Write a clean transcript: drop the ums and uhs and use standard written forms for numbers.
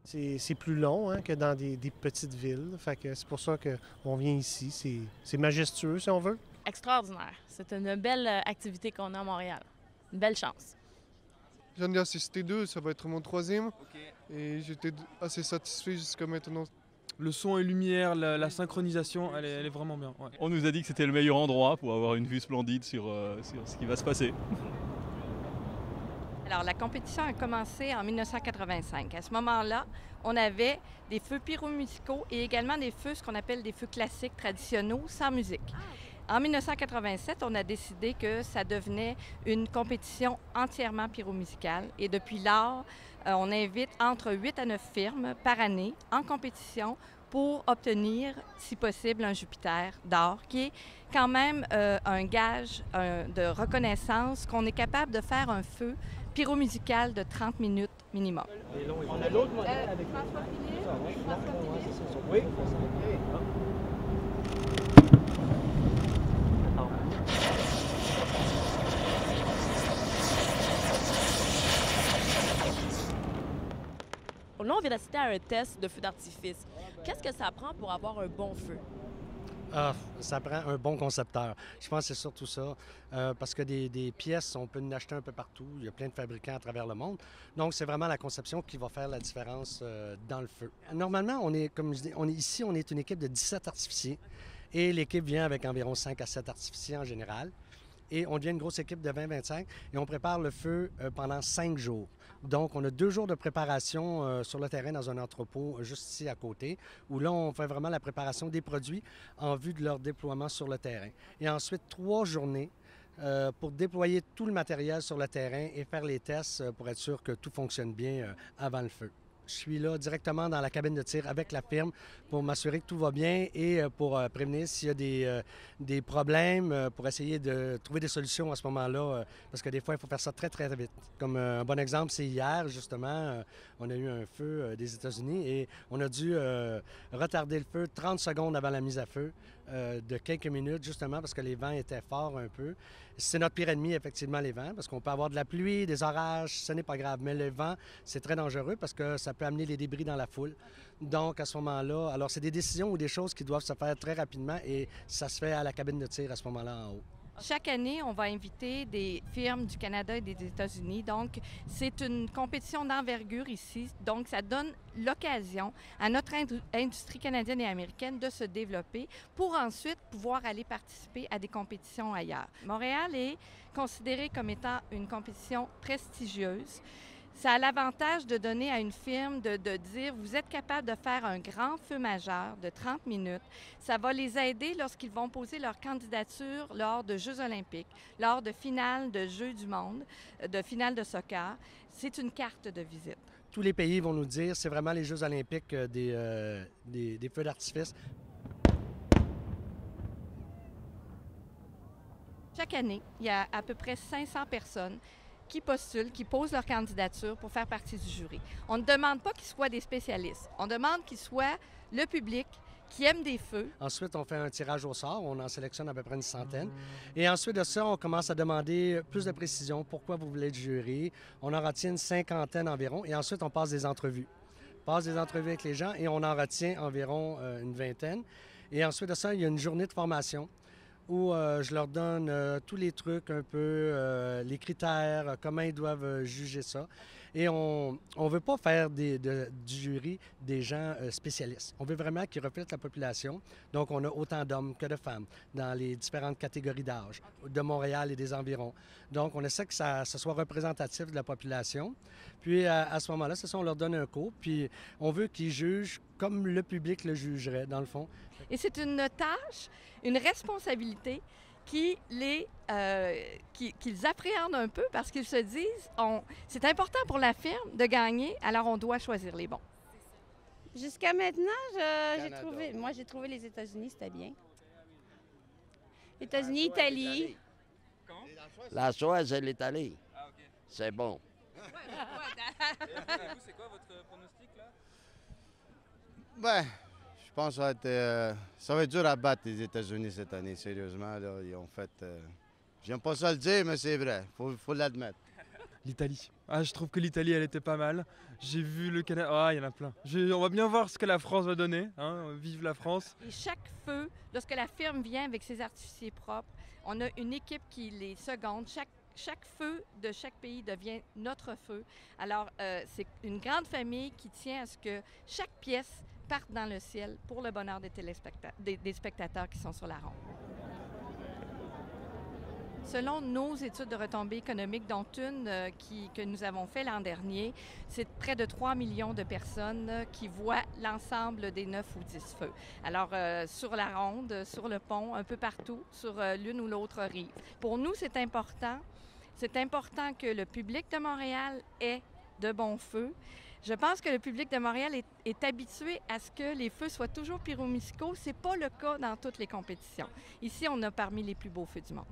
C'est plus long hein, que dans des petites villes. Fait que c'est pour ça qu'on vient ici. C'est majestueux, si on veut. Extraordinaire. C'est une belle activité qu'on a à Montréal. Une belle chance. J'en ai assisté deux, ça va être mon troisième. Et j'étais assez satisfait jusqu'à maintenant. Le son et lumière, la synchronisation, elle est vraiment bien. Ouais. On nous a dit que c'était le meilleur endroit pour avoir une vue splendide sur ce qui va se passer. Alors, la compétition a commencé en 1985. À ce moment-là, on avait des feux pyromusicaux et également des feux, ce qu'on appelle des feux classiques traditionnels, sans musique. En 1987, on a décidé que ça devenait une compétition entièrement pyromusicale. Et depuis lors, on invite entre 8 à 9 firmes par année en compétition pour obtenir, si possible, un Jupiter d'or, qui est quand même un gage de reconnaissance qu'on est capable de faire un feu pyromusical de 30 minutes minimum. On a l'autre modèle avec François Philippe. Oui. Là, on vient d'assister à un test de feu d'artifice. Qu'est-ce que ça prend pour avoir un bon feu? Ça prend un bon concepteur. Je pense que c'est surtout ça. Parce que des pièces, on peut en acheter un peu partout. Il y a plein de fabricants à travers le monde. Donc, c'est vraiment la conception qui va faire la différence dans le feu. Normalement, comme je dis, ici, on est une équipe de 17 artificiers. Et l'équipe vient avec environ 5 à 7 artificiers en général. Et on devient une grosse équipe de 20-25 et on prépare le feu pendant 5 jours. Donc, on a 2 jours de préparation sur le terrain dans un entrepôt juste ici à côté, où là, on fait vraiment la préparation des produits en vue de leur déploiement sur le terrain. Et ensuite, 3 journées pour déployer tout le matériel sur le terrain et faire les tests pour être sûr que tout fonctionne bien avant le feu. Je suis là directement dans la cabine de tir avec la firme pour m'assurer que tout va bien et pour prévenir s'il y a des problèmes, pour essayer de trouver des solutions à ce moment-là, parce que des fois, il faut faire ça très, très vite. Comme un bon exemple, c'est hier, justement, on a eu un feu des États-Unis et on a dû retarder le feu 30 secondes avant la mise à feu de quelques minutes, justement, parce que les vents étaient forts un peu. C'est notre pire ennemi, effectivement, les vents, parce qu'on peut avoir de la pluie, des orages, ce n'est pas grave. Mais le vent, c'est très dangereux parce que ça peut amener les débris dans la foule. Donc, à ce moment-là, alors c'est des décisions ou des choses qui doivent se faire très rapidement et ça se fait à la cabine de tir à ce moment-là en haut. Chaque année, on va inviter des firmes du Canada et des États-Unis. Donc, c'est une compétition d'envergure ici. Donc, ça donne l'occasion à notre industrie canadienne et américaine de se développer pour ensuite pouvoir aller participer à des compétitions ailleurs. Montréal est considéré comme étant une compétition prestigieuse. Ça a l'avantage de donner à une firme de dire, vous êtes capable de faire un grand feu majeur de 30 minutes. Ça va les aider lorsqu'ils vont poser leur candidature lors de Jeux olympiques, lors de finales de Jeux du monde, de finales de soccer. C'est une carte de visite. Tous les pays vont nous dire, c'est vraiment les Jeux olympiques des feux d'artifice. Chaque année, il y a à peu près 500 personnes qui postulent, qui posent leur candidature pour faire partie du jury. On ne demande pas qu'ils soient des spécialistes. On demande qu'ils soient le public qui aime des feux. Ensuite, on fait un tirage au sort. On en sélectionne à peu près une centaine. Et ensuite de ça, on commence à demander plus de précision. Pourquoi vous voulez être jury? On en retient une cinquantaine environ. Et ensuite, on passe des entrevues. On passe des entrevues avec les gens et on en retient environ une vingtaine. Et ensuite de ça, il y a une journée de formation où je leur donne tous les trucs un peu, les critères, comment ils doivent juger ça. Et on ne veut pas faire du jury des gens spécialistes. On veut vraiment qu'ils reflètent la population. Donc, on a autant d'hommes que de femmes dans les différentes catégories d'âge de Montréal et des environs. Donc, on essaie que ça soit représentatif de la population. Puis, à ce moment-là, c'est ça, on leur donne un cours. Puis, on veut qu'ils jugent comme le public le jugerait, dans le fond. Et c'est une tâche, une responsabilité qu'ils appréhendent un peu parce qu'ils se disent c'est important pour la firme de gagner, alors on doit choisir les bons. Jusqu'à maintenant, j'ai trouvé les États-Unis, c'était bien. États-Unis, Italie. La soie, c'est l'Italie. Ah, OK. C'est bon. C'est quoi votre pronostic, là? Ben, je pense que ça va être dur à battre les États-Unis cette année, sérieusement. Là, ils ont fait... J'aime pas ça le dire, mais c'est vrai. Faut l'admettre. L'Italie. Ah, je trouve que l'Italie, elle était pas mal. J'ai vu le Canada. Ah, il y en a plein. On va bien voir ce que la France va donner. Hein. Vive la France. Et chaque feu, lorsque la firme vient avec ses artificiers propres, on a une équipe qui les seconde. Chaque feu de chaque pays devient notre feu. Alors, c'est une grande famille qui tient à ce que chaque pièce parte dans le ciel pour le bonheur des spectateurs qui sont sur la ronde. Selon nos études de retombées économiques, dont une que nous avons fait l'an dernier, c'est près de 3 millions de personnes qui voient l'ensemble des 9 ou 10 feux. Alors, sur la ronde, sur le pont, un peu partout, sur l'une ou l'autre rive. Pour nous, c'est important. C'est important que le public de Montréal ait de bons feux. Je pense que le public de Montréal est habitué à ce que les feux soient toujours pyromusicaux. Ce n'est pas le cas dans toutes les compétitions. Ici, on a parmi les plus beaux feux du monde.